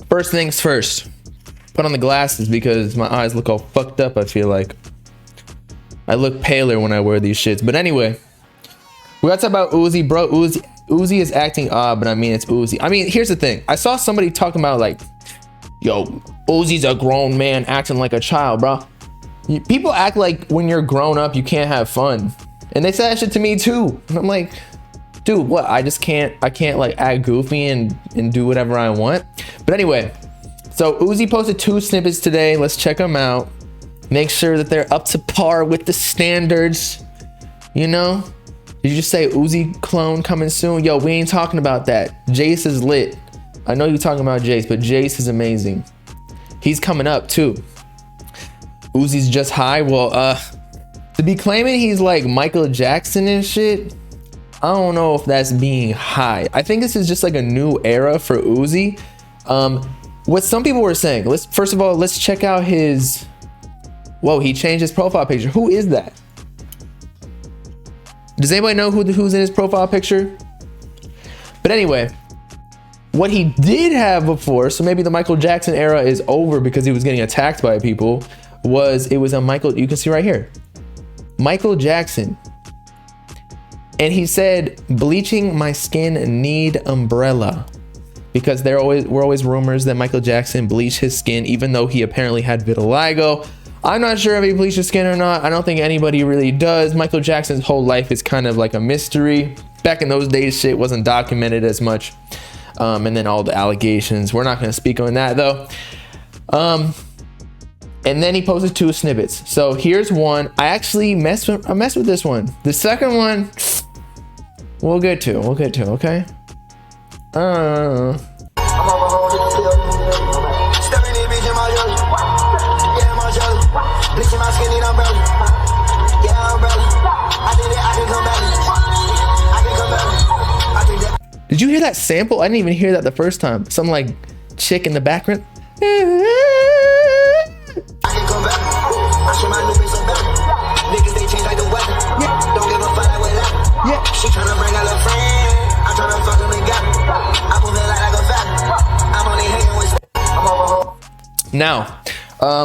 First things first, put on the glasses because my eyes look all fucked up. I feel like I look paler when I wear these shits. But anyway, we gotta talk about Uzi, bro. Uzi is acting odd, but I mean, it's Uzi. I mean, here's the thing. I saw somebody talking about like, yo, Uzi's a grown man acting like a child, bro. People act like when you're grown up, you can't have fun. And they said that shit to me too. And I'm like, dude, what? I can't like act goofy and do whatever I want. But anyway, so Uzi posted 2 snippets today. Let's check them out. Make sure that they're up to par with the standards. You know? Did you just say Uzi clone coming soon? Yo, we ain't talking about that. Jace is lit. I know you're talking about Jace, but Jace is amazing. He's coming up too. Uzi's just high. Well, to be claiming he's like Michael Jackson and shit, I don't know if that's being high. I think this is just like a new era for Uzi. What some people were saying, first of all, let's check out his, whoa, he changed his profile picture. Who is that? Does anybody know who's in his profile picture? But anyway, what he did have before, so maybe the Michael Jackson era is over because he was getting attacked by people, it was a Michael, you can see right here, Michael Jackson. And he said, bleaching my skin need umbrella. Because were always rumors that Michael Jackson bleached his skin, even though he apparently had vitiligo. I'm not sure if he bleached his skin or not. I don't think anybody really does. Michael Jackson's whole life is kind of like a mystery. Back in those days, shit wasn't documented as much. And then all the allegations. We're not going to speak on that though. And then he posted 2 snippets. So here's one. I actually messed with this one. The second one, we'll get to, okay? Did you hear that sample? I didn't even hear that the first time. Some like chick in the background. Yeah. She tryna bring a little friend. I'm tryna fuck him together. I'm moving like a fat. I'm only hanging with. Now,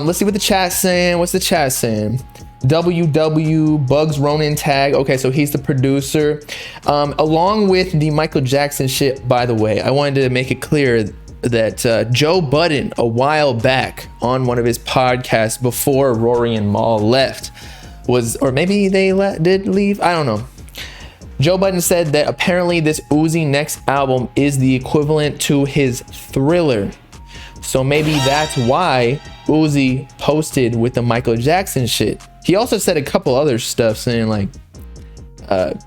let's see what the chat's saying. What's the chat saying? WW Bugs Ronin tag. Okay, so he's the producer. Along with the Michael Jackson shit, by the way, I wanted to make it clear that Joe Budden a while back on one of his podcasts before Rory and Mal left or maybe they did leave, I don't know. Joe Budden said that apparently this Uzi next album is the equivalent to his Thriller. So maybe that's why Uzi posted with the Michael Jackson shit. He also said a couple other stuff saying like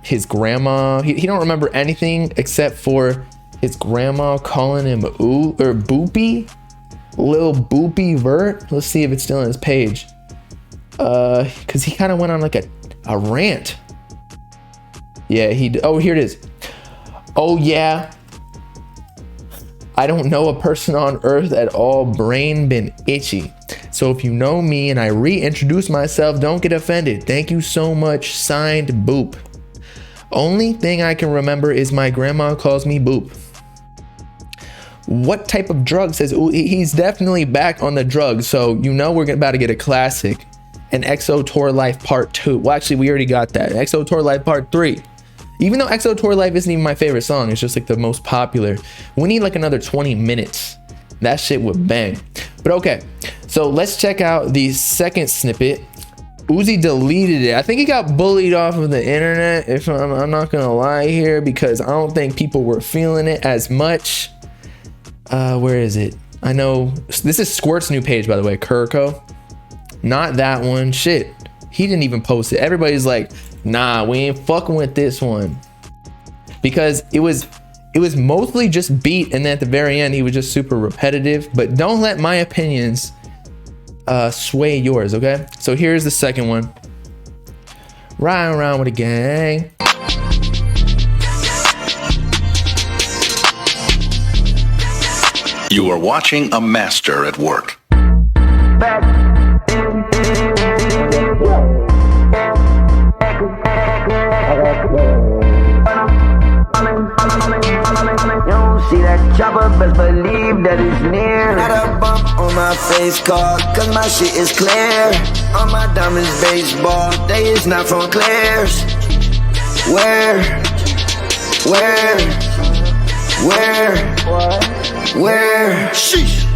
his grandma, he don't remember anything except for his grandma calling him Boopy, Lil Boopy Vert. Let's see if it's still on his page. Cause he kind of went on like a rant. Yeah, oh, here it is. Oh yeah, I don't know a person on earth at all, brain been itchy. So if you know me and I reintroduce myself, don't get offended. Thank you so much, signed Boop. Only thing I can remember is my grandma calls me Boop. What type of drug says, ooh, he's definitely back on the drugs. So you know we're about to get a classic, an EXO Tour Life Part 2. Well, actually, we already got that. EXO Tour Life Part 3. Even though EXO Tour Life isn't even my favorite song, it's just like the most popular. We need like another 20 minutes. That shit would bang. But okay, so let's check out the second snippet. Uzi deleted it. I think he got bullied off of the internet, if I'm not gonna lie here, because I don't think people were feeling it as much. Where is it? I know this is Squirt's new page, by the way, Kurko. Not that one. Shit, he didn't even post it. Everybody's like, nah, we ain't fucking with this one, because it was mostly just beat, and then at the very end he was just super repetitive. But don't let my opinions sway yours, okay? So here's the second one. Riding around with a gang. You are watching a master at work. See that chopper best believe that it's near. Not a bump on my face card, cause my shit is clear. On my diamonds baseball, they is not from Claire's. Where? Sheesh.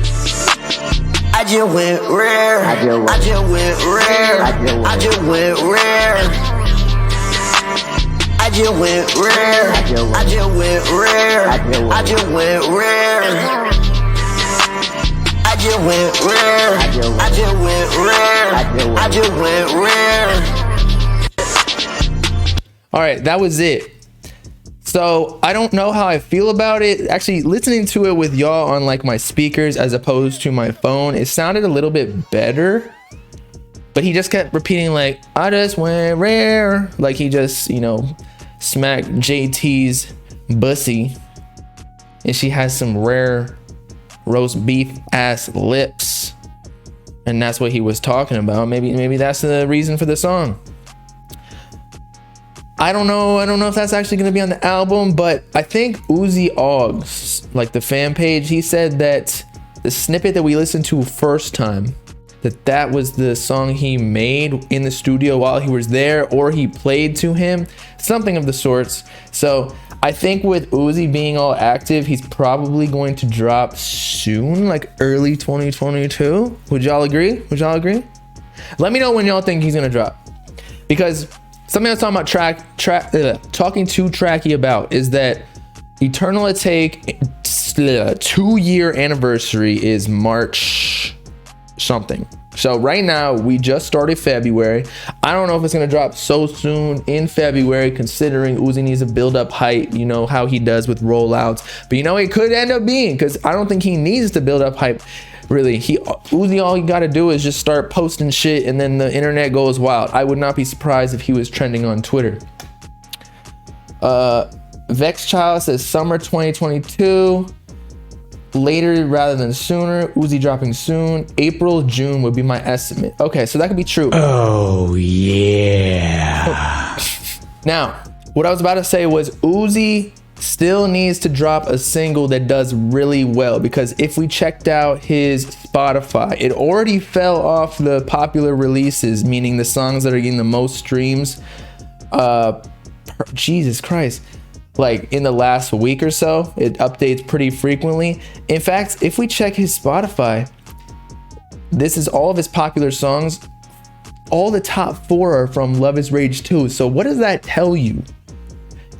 I just went rare. I just went rare. I just went rare. I just went rare. I just went rare. I just went rare. I just went rare. I just went rare. I just went rare. All right, that was it. So I don't know how I feel about it. Actually, listening to it with y'all on like my speakers as opposed to my phone, it sounded a little bit better. But he just kept repeating like, I just went rare. Like he just, you know, smacked JT's bussy. And she has some rare roast beef ass lips. And that's what he was talking about. Maybe that's the reason for the song. I don't know if that's actually going to be on the album, but I think Uzi Oggs, like the fan page, he said that the snippet that we listened to first time, that was the song he made in the studio while he was there, or he played to him, something of the sorts. So I think with Uzi being all active, he's probably going to drop soon, like early 2022. Would y'all agree? Let me know when y'all think he's going to drop, because something I was talking about talking to Tracky about is that Eternal Atake 2-year anniversary is March something. So right now we just started February. I don't know if it's gonna drop so soon in February, considering Uzi needs to build up hype, you know how he does with rollouts. But you know, it could end up being, because I don't think he needs to build up hype. Really, Uzi, all you gotta do is just start posting shit and then the internet goes wild. I would not be surprised if he was trending on Twitter. Vex Child says summer 2022, later rather than sooner. Uzi dropping soon. April, June would be my estimate. Okay, so that could be true. Oh yeah. Now, what I was about to say was Uzi still needs to drop a single that does really well, because if we checked out his Spotify, it already fell off the popular releases, meaning the songs that are getting the most streams, Jesus Christ, like in the last week or so. It updates pretty frequently. In fact, if we check his Spotify, this is all of his popular songs. All the top 4 are from Love Is Rage 2. So what does that tell you?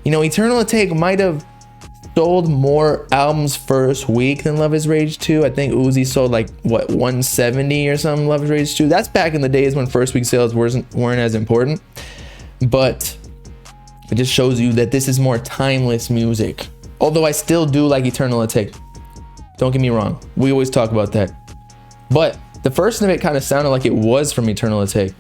You know, Eternal Atake might have sold more albums first week than Love Is Rage 2. I think Uzi sold like, what, 170 or something, Love Is Rage 2. That's back in the days when first week sales weren't as important. But it just shows you that this is more timeless music. Although I still do like Eternal Atake. Don't get me wrong. We always talk about that. But the first snippet kind of sounded like it was from Eternal Atake.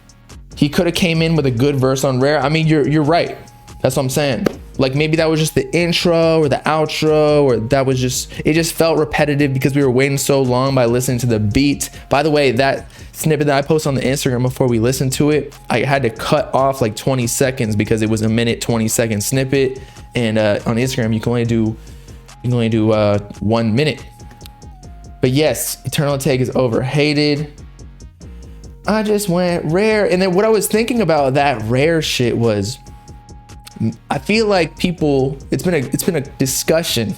He could have came in with a good verse on Rare. I mean, you're right. That's what I'm saying. Like maybe that was just the intro or the outro, or that was just, it just felt repetitive because we were waiting so long by listening to the beat. By the way, that snippet that I posted on the Instagram before we listened to it, I had to cut off like 20 seconds because it was a minute 20-second snippet, and on Instagram you can only do 1 minute. But yes, Eternal Atake is overhated. I just went Rare, and then what I was thinking about that Rare shit was, I feel like people, it's been a discussion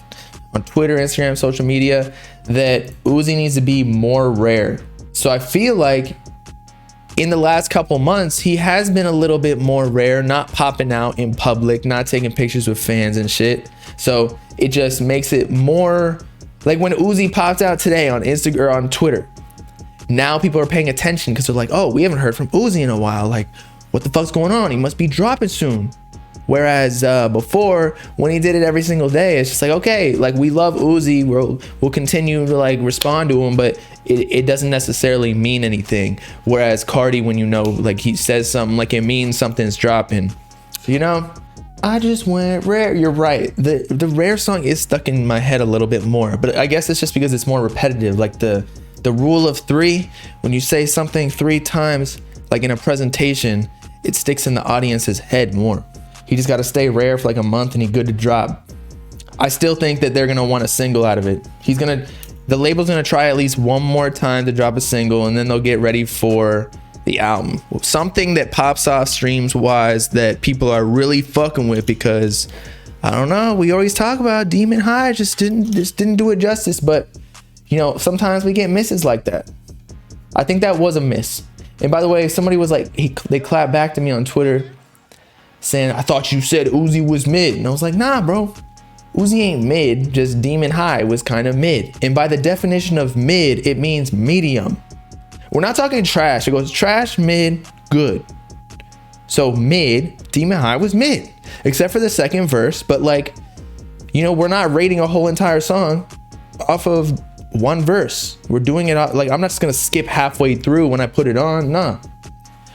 on Twitter, Instagram, social media, that Uzi needs to be more Rare. So I feel like in the last couple months, he has been a little bit more Rare, not popping out in public, not taking pictures with fans and shit. So it just makes it more like when Uzi popped out today on Instagram or on Twitter. Now people are paying attention because they're like, oh, we haven't heard from Uzi in a while. Like, what the fuck's going on? He must be dropping soon. Whereas before, when he did it every single day, it's just like, okay, like we love Uzi, we'll continue to like respond to him, but it doesn't necessarily mean anything. Whereas Cardi, when you know, like he says something, like it means something's dropping. You know, I just went Rare. You're right. The Rare song is stuck in my head a little bit more, but I guess it's just because it's more repetitive. Like the rule of 3, when you say something 3 times, like in a presentation, it sticks in the audience's head more. He just got to stay Rare for like a month and he's good to drop. I still think that they're gonna want a single out of it. The label's gonna try at least one more time to drop a single, and then they'll get ready for the album. Something that pops off streams wise that people are really fucking with, because I don't know, we always talk about Demon High just didn't do it justice, but you know, sometimes we get misses like that. I think that was a miss. And by the way, somebody was like, they clapped back to me on Twitter saying, I thought you said Uzi was mid. And I was like, nah, bro. Uzi ain't mid, just Demon High was kind of mid. And by the definition of mid, it means medium. We're not talking trash. It goes trash, mid, good. So mid, Demon High was mid, except for the second verse. But like, you know, we're not rating a whole entire song off of one verse. We're doing it like, I'm not just gonna skip halfway through when I put it on, nah.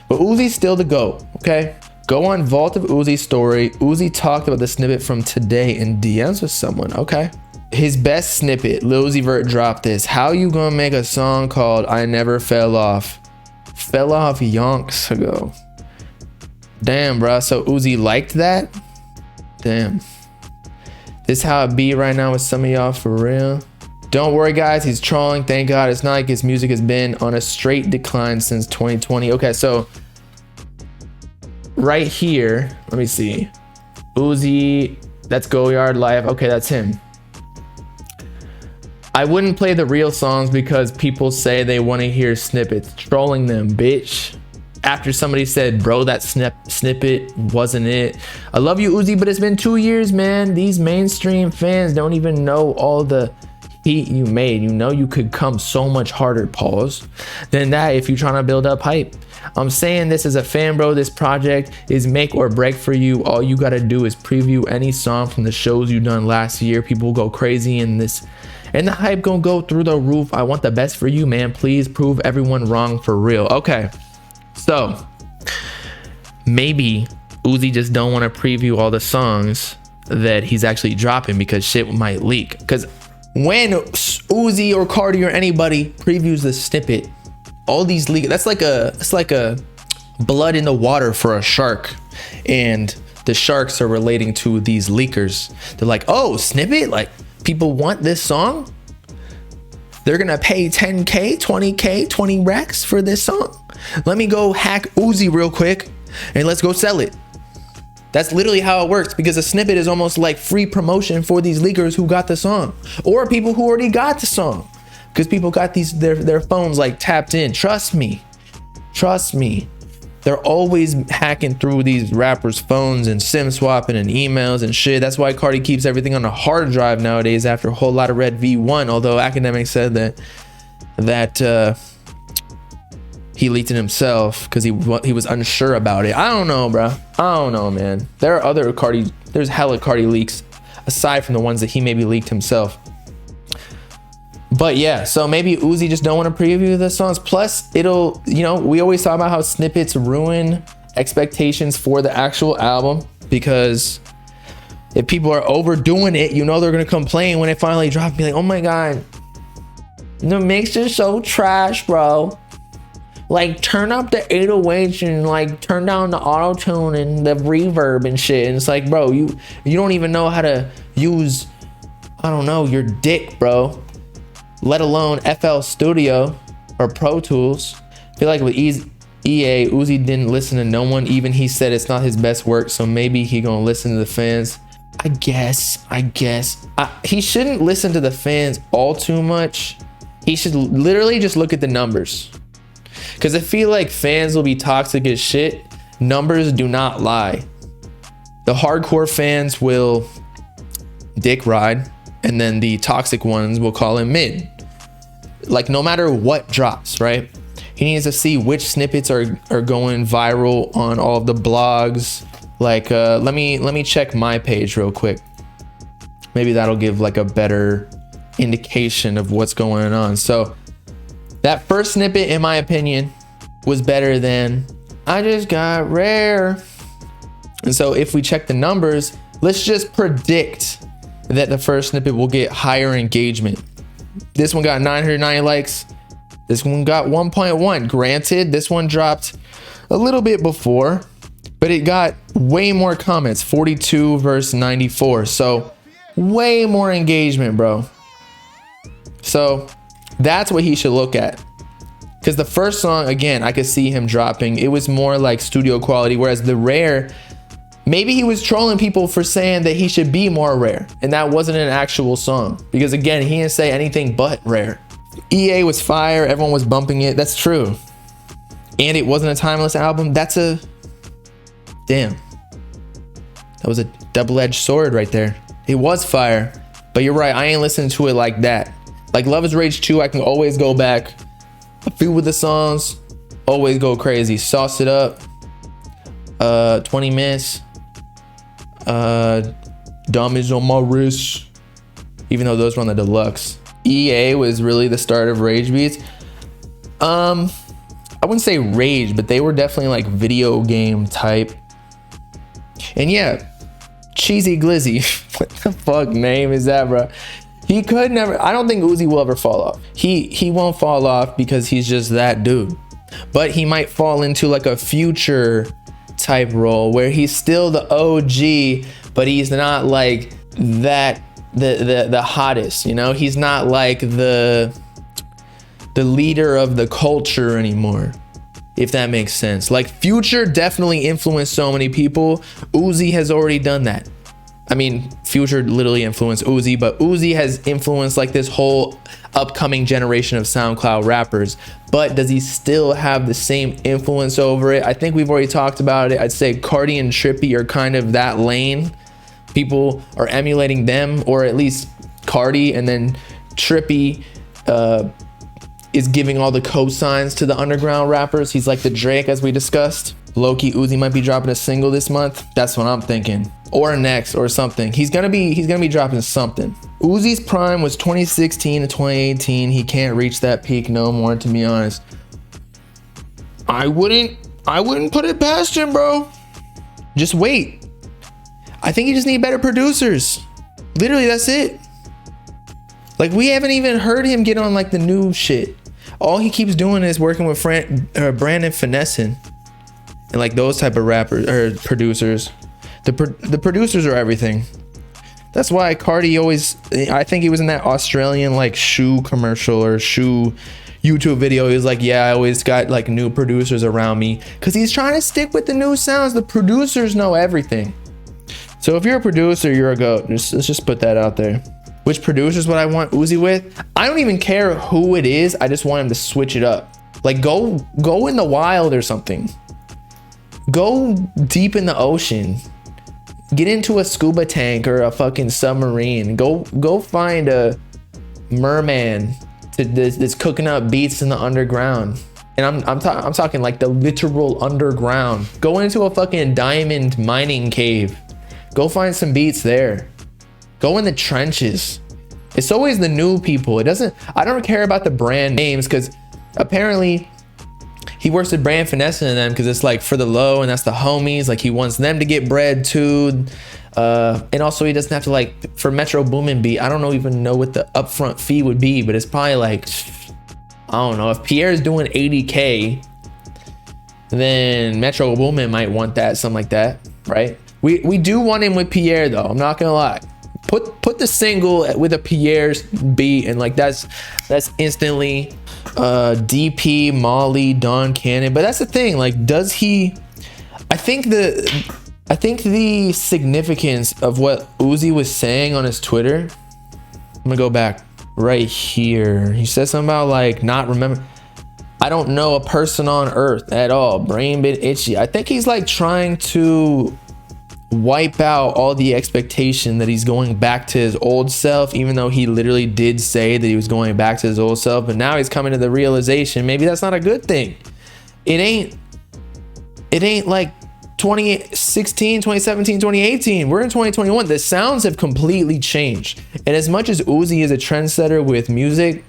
But Uzi's still the GOAT, okay? Go on Vault of Uzi's story. Uzi talked about the snippet from today in DMs with someone, okay? His best snippet, Lil Uzi Vert dropped this. How you gonna make a song called I Never Fell Off? Fell off yonks ago. Damn, bro. So Uzi liked that? Damn. This how it be right now with some of y'all, for real. Don't worry, guys. He's trolling. Thank God. It's not like his music has been on a straight decline since 2020. Okay, so right here, let me see. Uzi, that's WRLD Live. Okay, that's him. I wouldn't play the real songs because people say they want to hear snippets. Trolling them, bitch. After somebody said, bro, that snippet wasn't it. I love you, Uzi, but it's been 2 years, man. These mainstream fans don't even know all the heat you made. You know you could come so much harder, pause, than that if you're trying to build up hype. I'm saying this as a fan, bro. This project is make or break for you. All you gotta do is preview any song from the shows you done last year. People will go crazy in this, and the hype gonna go through the roof. I want the best for you, man. Please prove everyone wrong for real. Okay, so maybe Uzi just don't want to preview all the songs that he's actually dropping because shit might leak. Because when Uzi or Cardi or anybody previews the snippet, all these leaks, it's like a blood in the water for a shark, and the sharks are relating to these leakers. They're like, oh, snippet, like people want this song, they're gonna pay 10k 20k 20 racks for this song. Let me go hack Uzi real quick and let's go sell it. That's literally how it works, because a snippet is almost like free promotion for these leakers who got the song, or people who already got the song, because people got their phones like tapped in. Trust me, they're always hacking through these rappers' phones and SIM swapping and emails and shit. That's why Cardi keeps everything on a hard drive nowadays after a whole lot of red V1, although academics said that he leaked it himself because he was unsure about it. I don't know, bro. I don't know, man. There are other there's hella Cardi leaks aside from the ones that he maybe leaked himself. But yeah, so maybe Uzi just don't want to preview the songs. Plus, it'll, you know, we always talk about how snippets ruin expectations for the actual album, because if people are overdoing it, you know they're gonna complain when it finally drops. Be like, oh my god, the mix is so trash, bro. Like, turn up the 808s and like turn down the auto tune and the reverb and shit. And it's like, bro, you don't even know how to use, I don't know, your dick, bro. Let alone FL Studio or Pro Tools. I feel like with EA, Uzi didn't listen to no one. Even he said it's not his best work, so maybe he gonna listen to the fans. I guess. He shouldn't listen to the fans all too much. He should literally just look at the numbers. Because I feel like fans will be toxic as shit. Numbers do not lie. The hardcore fans will dick ride, and then the toxic ones will call him mid. Like, no matter what drops, right? He needs to see which snippets are going viral on all of the blogs. Like, let me check my page real quick. Maybe that'll give like a better indication of what's going on. So that first snippet, in my opinion, was better than I Just Got Rare. And so if we check the numbers, let's just predict that the first snippet will get higher engagement. This one got 990 likes. This one got 1.1. Granted, this one dropped a little bit before, but it got way more comments, 42 versus 94. So way more engagement, bro. So that's what he should look at. Because the first song, again, I could see him dropping. It was more like studio quality, whereas the Rare, maybe he was trolling people for saying that he should be more rare, and that wasn't an actual song. Because again, he didn't say anything but rare. EA was fire, everyone was bumping it. That's true. And it wasn't a timeless album. That's a damn. That was a double-edged sword right there. It was fire, but you're right. I ain't listening to it like that. Like Love is Rage 2, I can always go back. A few of the songs, always go crazy. Sauce It Up, 20 Minutes, Diamonds on My Wrist, even though those were on the deluxe. EA was really the start of Rage beats. I wouldn't say rage, but they were definitely like video game type. And yeah, Cheesy Glizzy. What the fuck name is that, bro? He could never, I don't think Uzi will ever fall off. He won't fall off because he's just that dude. But he might fall into like a Future type role where he's still the OG, but he's not like that the hottest, you know? He's not like the leader of the culture anymore, if that makes sense. Like Future definitely influenced so many people. Uzi has already done that. I mean, Future literally influenced Uzi, but Uzi has influenced like this whole upcoming generation of SoundCloud rappers. But does he still have the same influence over it? I think we've already talked about it. I'd say Cardi and Trippy are kind of that lane. People are emulating them, or at least Cardi, and then Trippy is giving all the cosigns to the underground rappers. He's like the Drake, as we discussed. Low-key Uzi might be dropping a single this month. That's what I'm thinking. Or next, or something. He's gonna be dropping something. Uzi's prime was 2016 to 2018. He can't reach that peak no more, to be honest. I wouldn't put it past him, bro. Just wait. I think you just need better producers. Literally, that's it. Like, we haven't even heard him get on like the new shit. All he keeps doing is working with Brandon Finessin and like those type of rappers or producers. The producers are everything. That's why Cardi always, I think he was in that Australian like shoe commercial or shoe YouTube video. He was like, yeah, I always got like new producers around me, because he's trying to stick with the new sounds. The producers know everything. So if you're a producer, you're a goat. Let's just put that out there. Which producers would I want Uzi with? I don't even care who it is. I just want him to switch it up. Like go in the wild or something. Go deep in the ocean. Get into a scuba tank or a fucking submarine. Go find a merman that's cooking up beats in the underground. And I'm talking like the literal underground. Go into a fucking diamond mining cave. Go find some beats there. Go in the trenches. It's always the new people. I don't care about the brand names, because apparently he works with Brand Finesse in them because it's like for the low, and that's the homies. Like he wants them to get bread too. And also he doesn't have to like, for Metro Boomin beat, I don't even know what the upfront fee would be, but it's probably like, I don't know, if Pierre's doing 80K, then Metro Boomin might want that, something like that, right? We do want him with Pierre though, I'm not gonna lie. Put the single with a Pierre's beat, and like that's instantly DP, Molly, Don Cannon. But that's the thing, like, does he, I think the significance of what Uzi was saying on his Twitter, I'm gonna go back right here. He said something about like not remember, I don't know a person on earth at all, brain bit itchy. I think he's like trying to wipe out all the expectation that he's going back to his old self, even though he literally did say that he was going back to his old self. But now he's coming to the realization maybe that's not a good thing. It ain't like 2016, 2017, 2018. We're in 2021. The sounds have completely changed. And as much as Uzi is a trendsetter with music,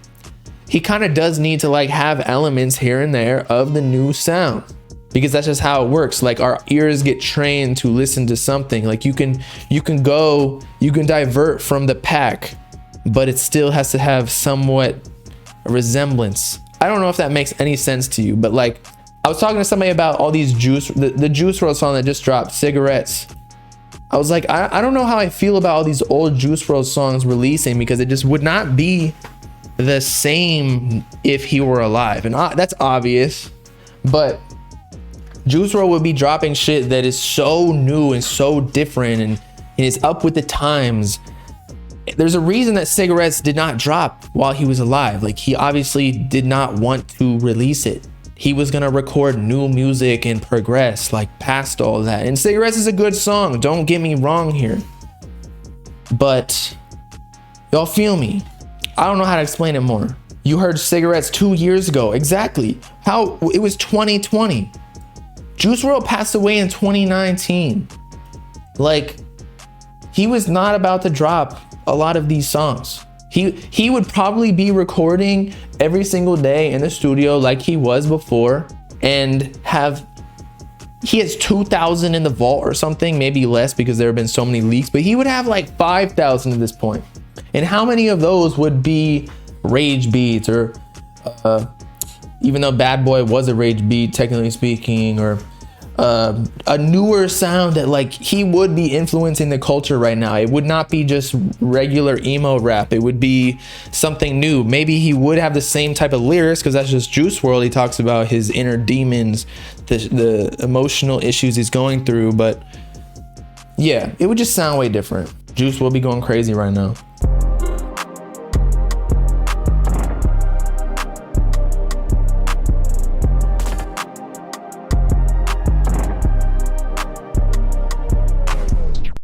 he kind of does need to like have elements here and there of the new sound, because that's just how it works. Like our ears get trained to listen to something. Like you can divert from the pack, but it still has to have somewhat a resemblance. I don't know if that makes any sense to you, but like I was talking to somebody about all these the Juice WRLD song that just dropped, Cigarettes. I was like, I don't know how I feel about all these old Juice WRLD songs releasing, because it just would not be the same if he were alive. And that's obvious, but Juice WRLD would be dropping shit that is so new and so different and is up with the times. There's a reason that Cigarettes did not drop while he was alive. Like, he obviously did not want to release it. He was gonna record new music and progress like past all that. And Cigarettes is a good song, don't get me wrong here, but y'all feel me? I don't know how to explain it more. You heard Cigarettes 2 years ago. Exactly. How it was 2020. Juice WRLD passed away in 2019. Like, he was not about to drop a lot of these songs. He would probably be recording every single day in the studio like he was before, and he has 2,000 in the vault or something, maybe less because there have been so many leaks, but he would have like 5,000 at this point. And how many of those would be rage beats, or even though Bad Boy was a rage beat technically speaking, or a newer sound that like he would be influencing the culture right now. It would not be just regular emo rap. It would be something new. Maybe he would have the same type of lyrics, because that's just Juice WRLD. He talks about his inner demons, the emotional issues he's going through, but yeah, it would just sound way different. Juice will be going crazy right now.